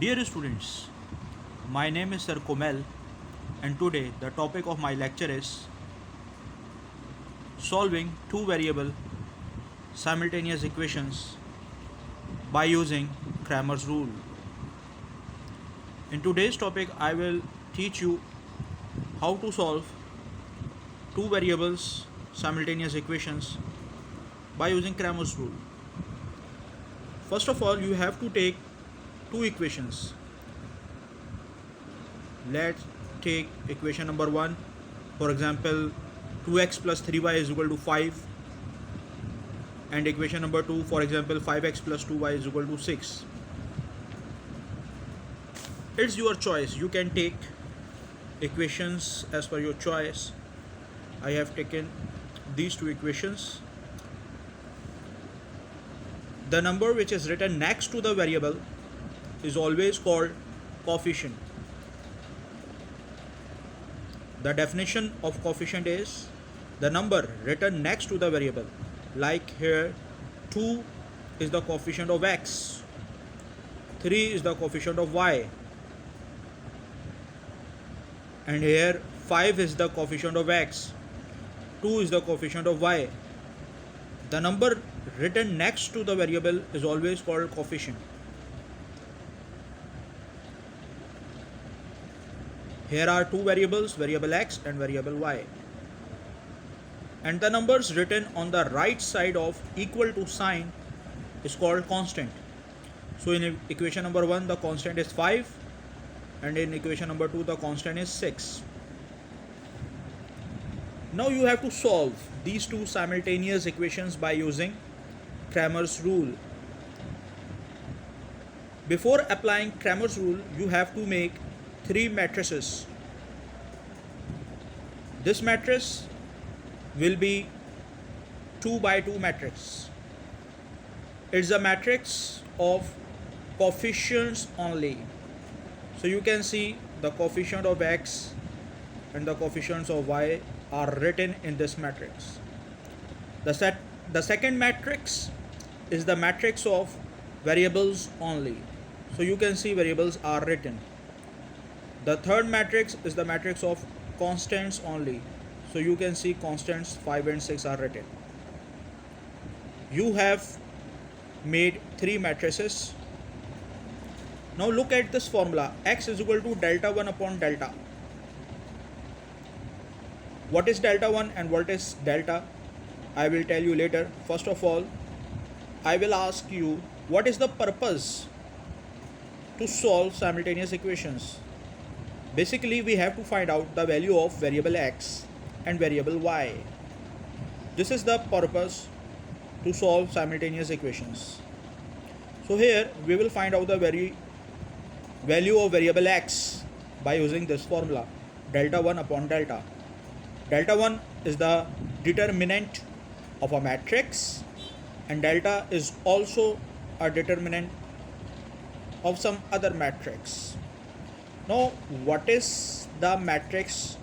Dear students, my name is Sir Komel, and today the topic of my lecture is solving two variable simultaneous equations by using Cramer's rule. In today's topic, I will teach you how to solve two variables simultaneous equations by using Cramer's rule. First of all, you have to take two equations. Let's take equation number 1. For example, 2x plus 3y is equal to 5, and equation number 2, for example, 5x plus 2y is equal to 6. It's your choice. You can take equations as per your choice. I have taken these two equations. The number which is written next to the variable is always called coefficient. The definition of coefficient is the number written next to the variable. Like here, 2 is the coefficient of x, 3 is the coefficient of y, and here 5 is the coefficient of x, 2 is the coefficient of y. The number written next to the variable is always called coefficient. Here are two variables, variable x and variable y. And the numbers written on the right side of equal to sign is called constant. So in equation number 1, the constant is 5, and in equation number 2, the constant is 6. Now you have to solve these two simultaneous equations by using Cramer's rule. Before applying Cramer's rule, you have to make three matrices. This matrix will be 2 by 2 matrix. It's a matrix of coefficients only. So you can see the coefficient of x and the coefficients of y are written in this matrix. The second matrix is the matrix of variables only. So you can see variables are written. The third matrix is the matrix of constants only. So you can see constants 5 and 6 are written. You have made three matrices. Now look at this formula. X is equal to delta 1 upon delta. What is delta 1 and what is delta? I will tell you later. First of all, I will ask you what is the purpose to solve simultaneous equations. Basically, we have to find out the value of variable x and variable y. This is the purpose to solve simultaneous equations. So here we will find out the value of variable x by using this formula, delta 1 upon delta. Delta 1 is the determinant of a matrix, and delta is also a determinant of some other matrix. Now, what is the matrix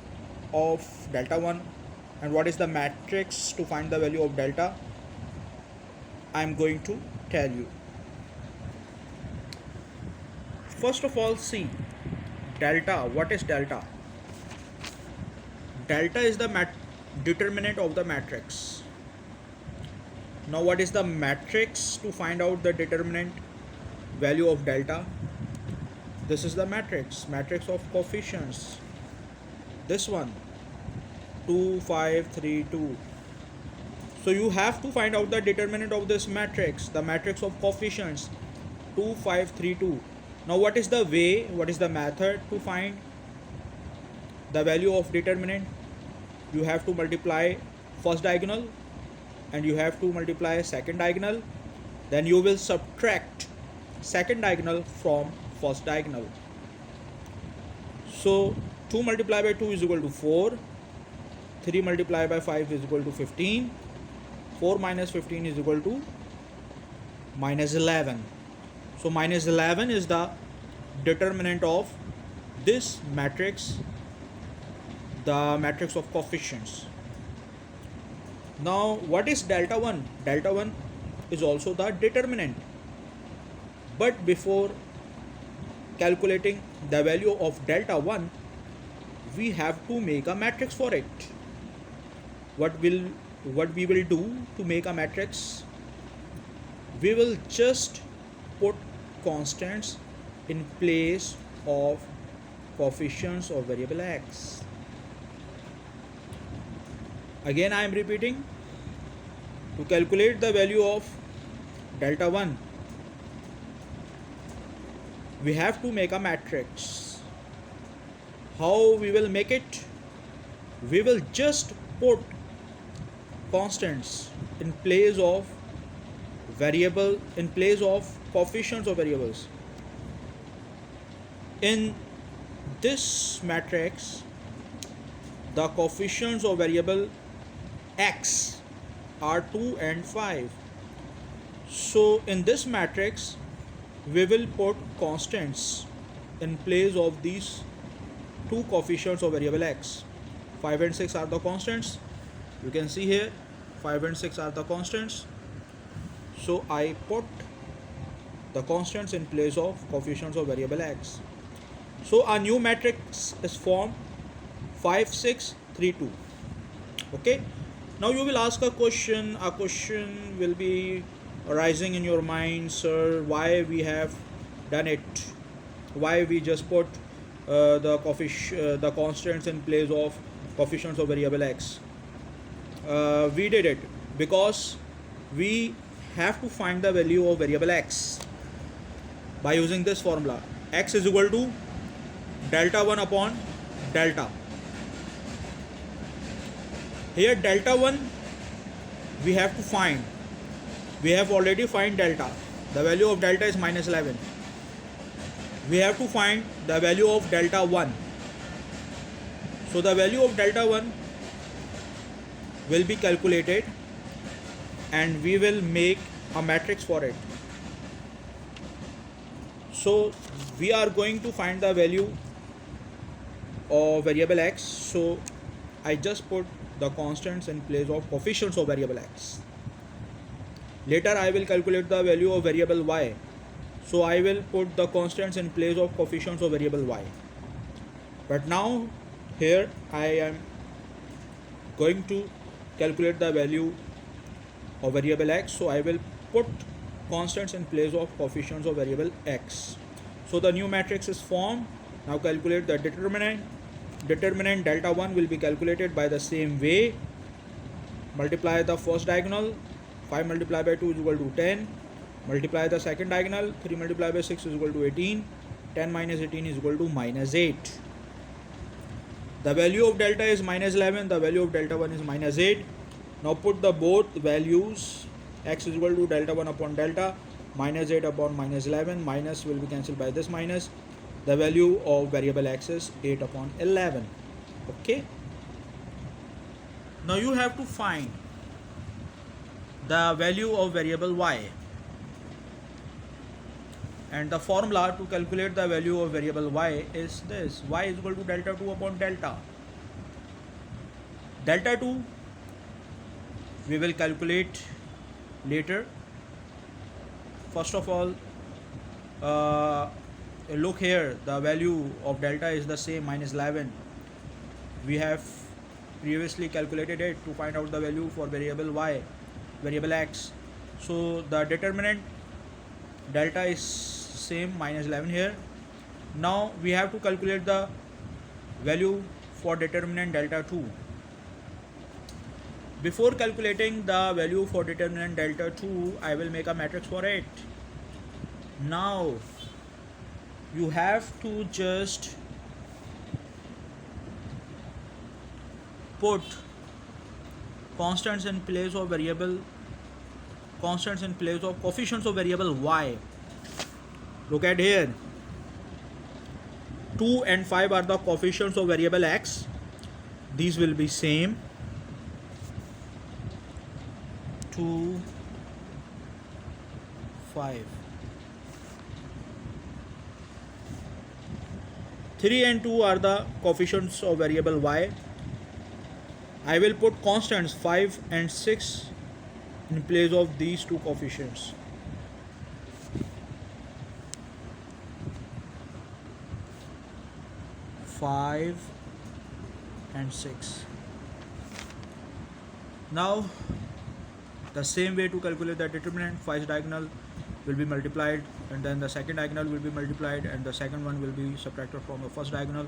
of delta 1 and what is the matrix to find the value of delta? I am going to tell you. First of all, see delta. What is delta? Delta is the determinant of the matrix. Now, what is the matrix to find out the determinant value of delta? This is the matrix of coefficients. This one, 2, 5, 3, 2. So you have to find out the determinant of this matrix, the matrix of coefficients, 2, 5, 3, 2. Now what is the way, what is the method to find the value of determinant? You have to multiply first diagonal and you have to multiply second diagonal. Then you will subtract second diagonal from first diagonal. So 2 multiplied by 2 is equal to 4, 3 multiplied by 5 is equal to 15, 4 minus 15 is equal to minus 11. So minus 11 is the determinant of this matrix, the matrix of coefficients. Now what is delta 1? Delta 1 is also the determinant. But before calculating the value of delta 1, we have to make a matrix for it. What we will do to make a matrix? We will just put constants in place of coefficients of variable x. Again I am repeating, to calculate the value of delta 1, we have to make a matrix. How we will make it? We will just put constants in place of coefficients of variables. In this matrix, the coefficients of variable x are 2 and 5. So in this matrix, we will put constants in place of these two coefficients of variable x. 5 and 6 are the constants. You can see here 5 and 6 are the constants. So I put the constants in place of coefficients of variable x. So a new matrix is formed, 5 6 3 2. Okay, now you will ask a question will be arising in your mind, sir, why we have done it, why we just put the constants in place of coefficients of variable x. We did it because we have to find the value of variable x by using this formula. X is equal to delta 1 upon delta. Here delta 1 we have to find. We have already find delta. The value of delta is minus 11. We have to find the value of delta 1. So the value of delta 1 will be calculated and we will make a matrix for it. So we are going to find the value of variable x. So I just put the constants in place of coefficients of variable x. Later I will calculate the value of variable y. So I will put the constants in place of coefficients of variable y. But now here I am going to calculate the value of variable x. So I will put constants in place of coefficients of variable x. So the new matrix is formed. Now calculate the determinant. Determinant delta 1 will be calculated by the same way. Multiply the first diagonal. 5 multiplied by 2 is equal to 10. Multiply the second diagonal. 3 multiplied by 6 is equal to 18. 10 minus 18 is equal to minus 8. The value of delta is minus 11. The value of delta 1 is minus 8. Now put the both values. X is equal to delta 1 upon delta. Minus 8 upon minus 11. Minus will be cancelled by this minus. The value of variable x is 8 upon 11. Okay. Now you have to find the value of variable y. And the formula to calculate the value of variable y is this. Y is equal to delta 2 upon delta. Delta 2 we will calculate later. First of all, look here, the value of delta is the same, minus 11. We have previously calculated it to find out the value for variable y, variable x. So the determinant delta is same, minus 11 here. Now we have to calculate the value for determinant delta 2. Before calculating the value for determinant delta 2, I will make a matrix for it. Now you have to just put constants in place of coefficients of variable y. Look at here, 2 and 5 are the coefficients of variable x. These will be same. 2 5. 3 and 2 are the coefficients of variable y. I will put constants 5 and 6 in place of these two coefficients. 5 and 6. Now the same way to calculate the determinant, first diagonal will be multiplied and then the second diagonal will be multiplied and the second one will be subtracted from the first diagonal.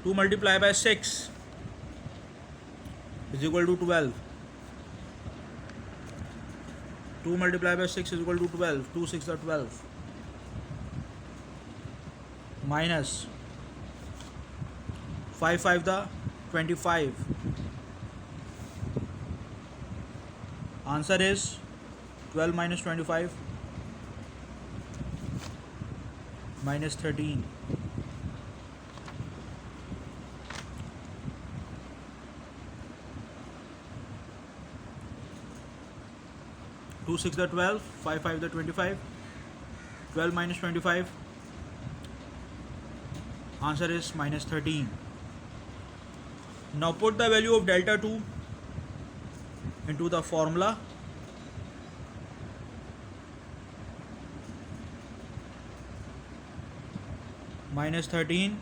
2 multiplied by 6 is equal to 12. 2 multiplied by 6 is equal to 12. 2 6 are 12. Minus 5 5 the 25. Answer is 12 minus 25 minus 13. 2 6 the 12, 5 5 the 25, 12 minus 25, answer is minus 13. Now put the value of delta 2 into the formula. Minus 13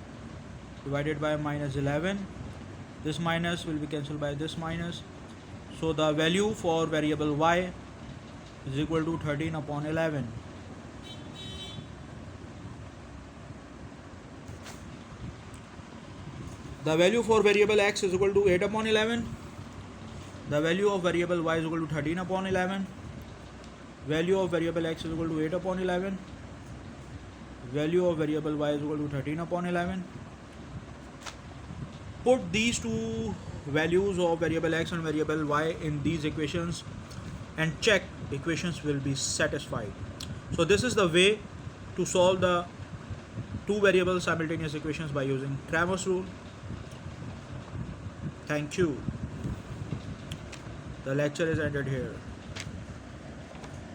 divided by minus 11. This minus will be cancelled by this minus. So the value for variable y is equal to 13 upon 11. The value for variable x is equal to 8 upon 11. The value of variable y is equal to 13 upon 11. Value of variable x is equal to 8 upon 11. Value of variable y is equal to 13 upon 11. Put these two values of variable x and variable y in these equations and check equations will be satisfied. So this is the way to solve the two variable simultaneous equations by using Cramer's rule. Thank you. The lecture is ended here.